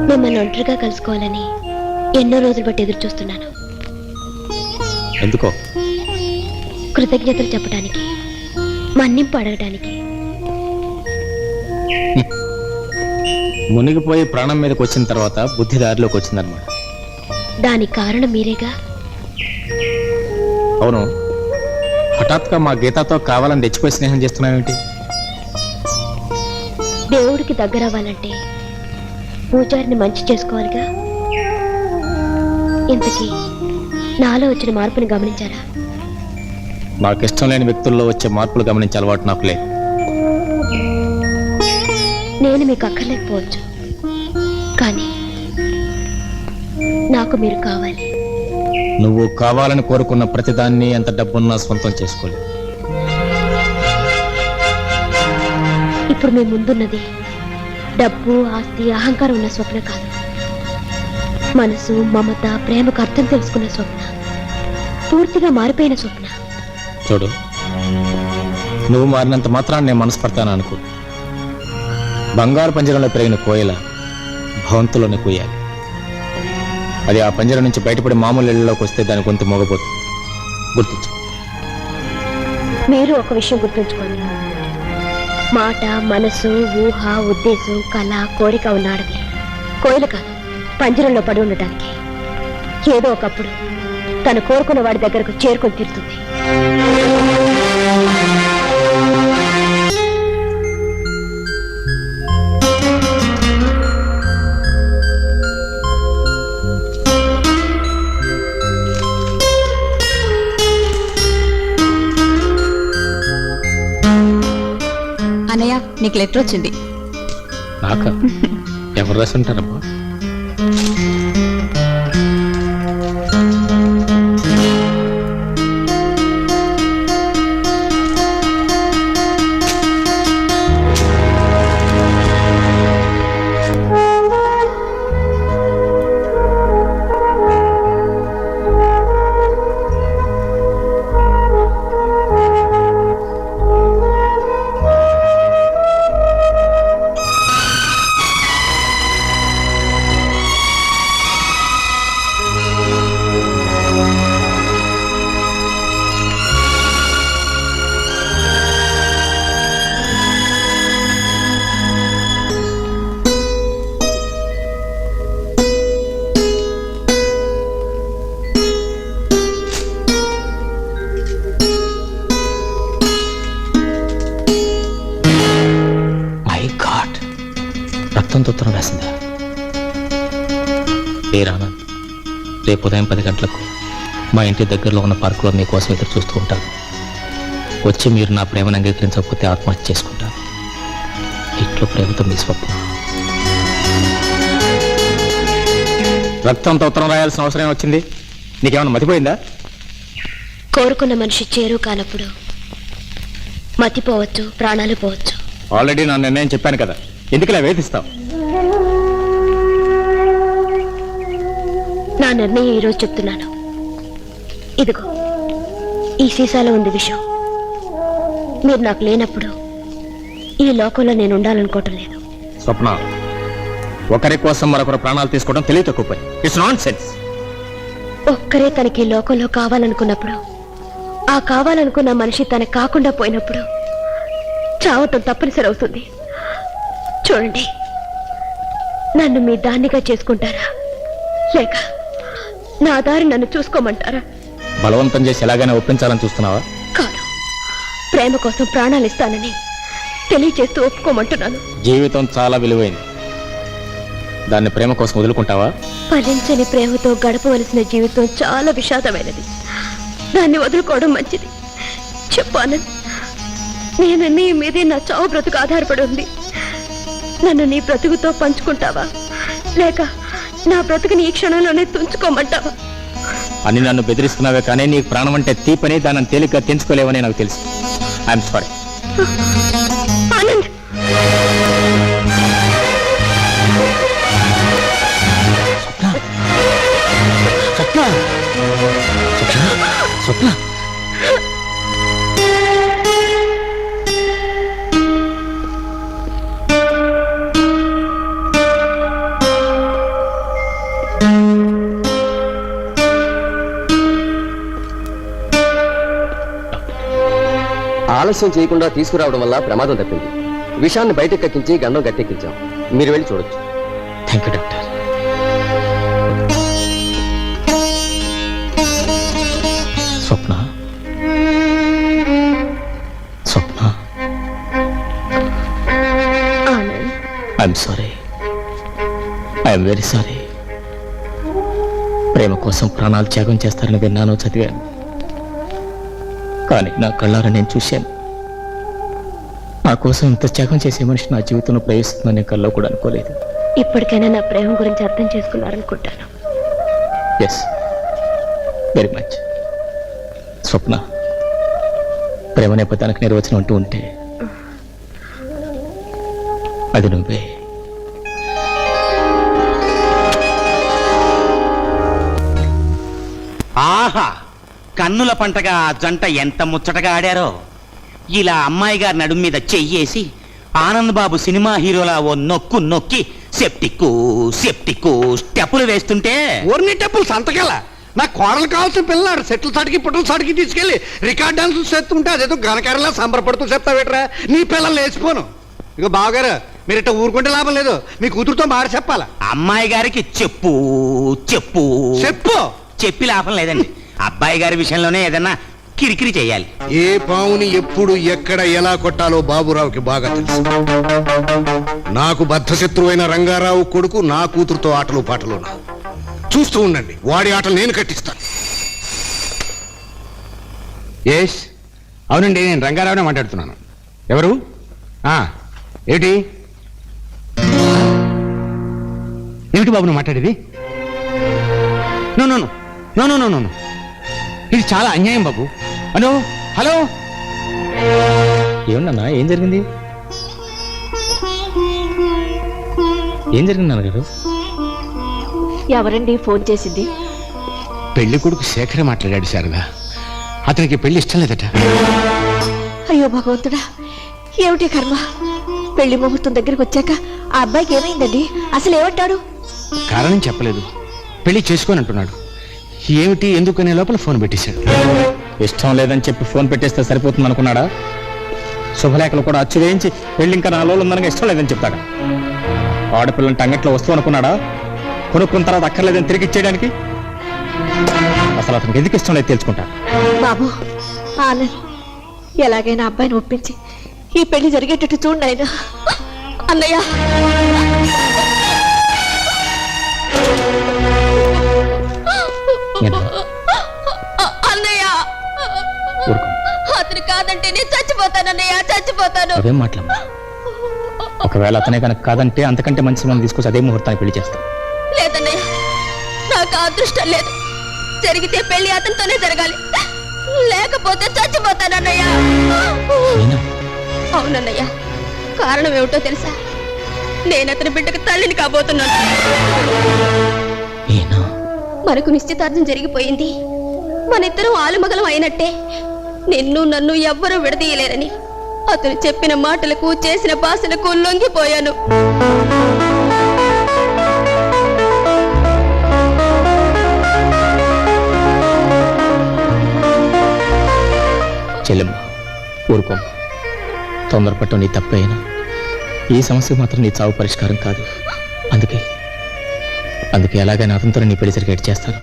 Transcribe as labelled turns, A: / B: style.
A: మిమ్మల్ని ఒంటరిగా కలుసుకోవాలని ఎన్నో రోజులు బట్టి ఎదురు చూస్తున్నాను.
B: ఎందుకో?
A: కృతజ్ఞతలు చెప్పడానికి, మన్నింపు అడగడానికి.
B: మునిగిపోయి ప్రాణం మీదకి వచ్చిన తర్వాత బుద్ధి దారిలోకి వచ్చిందన్నమాట.
A: దానికి కారణం మీరేగా.
B: అవును, హఠాత్తుగా మా గీతతో కావాలని తెచ్చిపోయి స్నేహం చేస్తున్నావేంటి?
A: దేవుడికి దగ్గర అవ్వాలంటే పూజారిని మంచి చేసుకోవాలిగా. ఇంతకీ నాలో వచ్చిన మార్పుని గమనించారా?
B: నాకు ఇష్టం లేని వ్యక్తుల్లో వచ్చే మార్పులు గమనించే అలవాటు నాకు లేదు.
A: నేను మీకు అక్కర్లేకపోవచ్చు, కానీ నాకు మీరు కావాలి.
B: నువ్వు కావాలని కోరుకున్న ప్రతిదాన్ని ఎంత డబ్బున్నా సొంతం చేసుకోలేదు.
A: ఇప్పుడు మీ ముందున్నది డబ్బు, ఆస్తి, అహంకారం ఉన్న స్వప్న కాదు. మనసు, మమత, ప్రేమకు అర్థం తెలుసుకున్న స్వప్న. పూర్తిగా మారిపోయిన స్వప్న.
B: చూడు, నువ్వు మారినంత మాత్రాన్ని నేను మనస్పడతాను అనుకో. బంగారు పంజరంలో పెరిగిన కోయిల భవంతులోనే కూయాలి. అది ఆ పంజరం నుంచి బయటపడి మామూలు ఇళ్లలోకి వస్తే దాని గొంతు మోగపోతుంది. గుర్తించు.
A: మీరు ఒక విషయం గుర్తుంచుకోండి. మాట, మనసు, ఊహ, ఉద్దేశం, కళ, కోరిక ఉన్నాడది కోయిల కాదు, పంజరంలో పడి ఉండటానికి. ఏదో ఒకప్పుడు తను కోరుకున్న వాడి దగ్గరకు చేరుకొని తీరుతుంది.
C: అన్నయ్య, నీకు లెటర్ వచ్చింది.
B: నాక? ఎవరు రాసి ఉంటారమ్మా? ఉత్తరం రాసిందా? ఏ రానా, రేపు ఉదయం 10 గంటలకు మా ఇంటి దగ్గరలో ఉన్న పార్కులో మీకోసం ఎదురు చూస్తూ ఉంటాను. వచ్చి మీరు నా ప్రేమను అంగీకరించకపోతే ఆత్మహత్య చేసుకుంటాను. ఇంట్లో ప్రేమతో మీ స్వప్న. రక్తంతో ఉత్తరం రాయాల్సిన అవసరం వచ్చింది? నీకేమైనా మతిపోయిందా?
A: కోరుకున్న మనిషి చేరు కానప్పుడు మతిపోవచ్చు, ప్రాణాలు పోవచ్చు.
B: ఆల్రెడీ నా నిర్ణయం చెప్పాను కదా, ఎందుకులా వేధిస్తావు?
A: నా నిర్ణయం ఈరోజు చెప్తున్నాను. ఇదిగో ఈ సీసాలో ఉంది విషయం. మీరు నాకు లేనప్పుడు ఈ లోకంలో నేను ఉండాలనుకోవటం లేదు.
B: స్వప్న, ఒకరి కోసం మరొకరు ప్రాణాలు తీసుకోవడం తెలియ తక్కువ. It's nonsense.
A: ఒక్కరే తనకి లోకంలో కావాలనుకున్నప్పుడు, ఆ కావాలనుకున్న మనిషి తనకు కాకుండా పోయినప్పుడు చావటం తప్పనిసరి అవుతుంది. చూడండి, నన్ను మీ దాన్నిగా చేసుకుంటారా, లేక నా దారి నన్ను చూసుకోమంటారా?
B: బలవంతం చేసి ఎలాగైనా ఒప్పించాలని చూస్తున్నావా?
A: కాదు, ప్రేమ కోసం ప్రాణాలు ఇస్తానని తెలియచేస్తూ ఒప్పుకోమంటున్నాను.
B: జీవితం చాలా విలువైంది, దాన్ని ప్రేమ కోసం వదులుకుంటావా?
A: ఫలించని ప్రేమతో గడపవలసిన జీవితం చాలా విషాదమైనది. దాన్ని వదులుకోవడం మంచిది. చెప్పాను, నేను నీ మీదే నా చావు బ్రతుకు ఆధారపడి ఉంది. నన్ను నీ బ్రతుకుతో పంచుకుంటావా, లేక నా బ్రతుకుని ఈ క్షణంలోనే తుంచుకోమంటావా?
B: అని నన్ను బెదిరిస్తున్నావే, కానీ నీకు ప్రాణం అంటే తీపని, దాన్ని తేలిగ్గా తెంచుకోలేవని నాకు తెలుసు. I'm sorry.
A: ఆనంద్,
B: స్వప్న, స్వప్న, స్వప్న.
D: ఆలస్యం చేయకుండా తీసుకురావడం వల్ల ప్రమాదం తప్పింది. విషాన్ని బయటకు కక్కించి గండం గట్టెక్కించాం. మీరు వెళ్ళి చూడొచ్చు.
B: Thank you doctor. Swapna, Swapna,
A: Anand,
B: I'm sorry, I'm very sorry. ప్రేమ కోసం ప్రాణాలు త్యాగం చేస్తారని విన్నాను, చదివాను. కానీ నా కళ్ళారా నేను చూశాను. నా కోసం ఇంత త్యాగం చేసే మనిషి నా జీవితంలో ప్రవేశిస్తుందని నేను కల్లో కూడా అనుకోలేదు.
A: ఇప్పటికైనా నా ప్రేమ గురించి అర్థం చేసుకున్నారనుకుంటాను.
B: Yes, very much. స్వప్న, ప్రేమ అనే పదానికి నిర్వచనం అంటూ ఉంటే అది నువ్వే.
E: ఆహా, కన్నుల పంటగా ఆ జంట ఎంత ముచ్చటగా ఆడారో. ఇలా అమ్మాయి గారి నడుం మీద చెయ్యేసి ఆనంద్ బాబు సినిమా హీరోలా ఓ నొక్కు నొక్కి సెప్టిక్కు సెప్టిక్కు స్టెప్పులు వేస్తుంటే
F: ఓర్ని టెప్పులు సంతకెళ్ళ నా కోడలు కావాల్సిన పిల్లాడు సెట్లు సాటికి పుట్టలు సాటికి తీసుకెళ్లి రికార్డ్ డాన్స్ చేస్తుంటే అదేదో ఘనకారంలా సంబరపడుతూ చెప్తావేట్రా. నీ పిల్లలు లేచిపోను. ఇక బావగారు మీరు ఇట్లా ఊరుకుంటే లాభం లేదు. మీ కూతురుతో మాట చెప్పాలా.
E: అమ్మాయి గారికి చెప్పు చెప్పు
F: చెప్పు.
E: చెప్పి లాభం లేదండి. అబ్బాయి గారి విషయంలోనే ఏదన్నా కిరికిరి చేయాలి.
F: ఏ పావుని ఎప్పుడు ఎక్కడ ఎలా కొట్టాలో బాబురావుకి బాగా తెలుసు. నాకు బద్ధశత్రువైన రంగారావు కొడుకు నా కూతురుతో ఆటలు పాటలు చూస్తూ ఉండండి. వాడి ఆటలు నేను కట్టిస్తాను.
G: ఎస్, అవునండి, నేను రంగారావునే మాట్లాడుతున్నాను. ఎవరు? ఏమిటి ఏమిటి బాబు నువ్వు మాట్లాడేది? No no no no no no no, ఇది చాలా అన్యాయం బాబు. హలో హలో,
B: ఏమన్నా, ఏం జరిగింది? ఏం జరిగింది నాన్నగారు?
A: ఎవరండి ఫోన్ చేసింది?
G: పెళ్లి కొడుకు శేఖర్ మాట్లాడాడు శారదా. అతనికి పెళ్లి ఇష్టం లేదట.
A: అయ్యో భగవంతుడా, ఏమిటి కర్మ. పెళ్లి ముహూర్తం దగ్గరికి వచ్చాక ఆ అబ్బాయికి ఏమైందండి? అసలు ఏమంటాడు?
G: కారణం చెప్పలేదు. పెళ్లి చేసుకొని అంటున్నాడు. ఏమిటి ఎందుకనే లోపల ఫోన్ పెట్టేశాడు.
B: ఇష్టం లేదని చెప్పి ఫోన్ పెట్టేస్తే సరిపోతుంది అనుకున్నాడా? శుభలేఖలు కూడా అచ్చు వేయించి పెళ్లి ఇంకా 4 రోజులు ఉందనగా ఇష్టం లేదని చెప్తాడా? ఆడపిల్లంటే అంగట్లో వస్తువు అనుకున్నాడా? కొనుక్కున్న తర్వాత అక్కర్లేదని తిరిగి ఇచ్చేయడానికి? అసలు అతనికి ఎందుకు ఇష్టం లేదు తెలుసుకుంటా.
A: బాబు ఆనంద్, ఎలాగైనా అబ్బాయిని ఒప్పించి ఈ పెళ్లి జరిగేటట్టు చూడండి ఆయన. అన్నయ్య, అన్నయ్య,
B: ఊరుకో.
A: అతను కాదంటే నేను చచ్చిపోతానన్నయ్య, చచ్చిపోతాను.
B: అదేం మాట్లాడమ్మా. ఒకవేళ అతనే కనుక కాదంటే అంతకంటే మంచి మనం తీసుకొచ్చి అదే ముహూర్తాన్ని పెళ్లి చేస్తాం.
A: లేదన్నయ్య, నాకు ఆ అదృష్టం లేదు. జరిగితే పెళ్లి అతనితోనే జరగాలి, లేకపోతే చచ్చిపోతానన్నయ్య.
B: మీనా,
A: అవునన్నయ్య, కారణం ఏమిటో తెలుసా? నేను అతని బిడ్డకు తల్లిని కాబోతున్నాను.
B: మీనా,
A: మనకు నిశ్చితార్థం జరిగిపోయింది. మనిద్దరం ఆలుమగలం అయినట్టే. నిన్ను నన్ను ఎవ్వరూ విడదీయలేరని అతను చెప్పిన మాటలకు చేసిన భాషలకు లొంగిపోయాను.
B: చెల్లెమ్మ, ఊరుకోమ్మ. తొందరపట్టు నీ తప్పైనా ఈ సమస్య మాత్రం నీ చావు పరిష్కారం కాదు. అందుకే ఎలాగైనా అతనితో నీ పెళ్లి జరిగేట్టు చేస్తాను.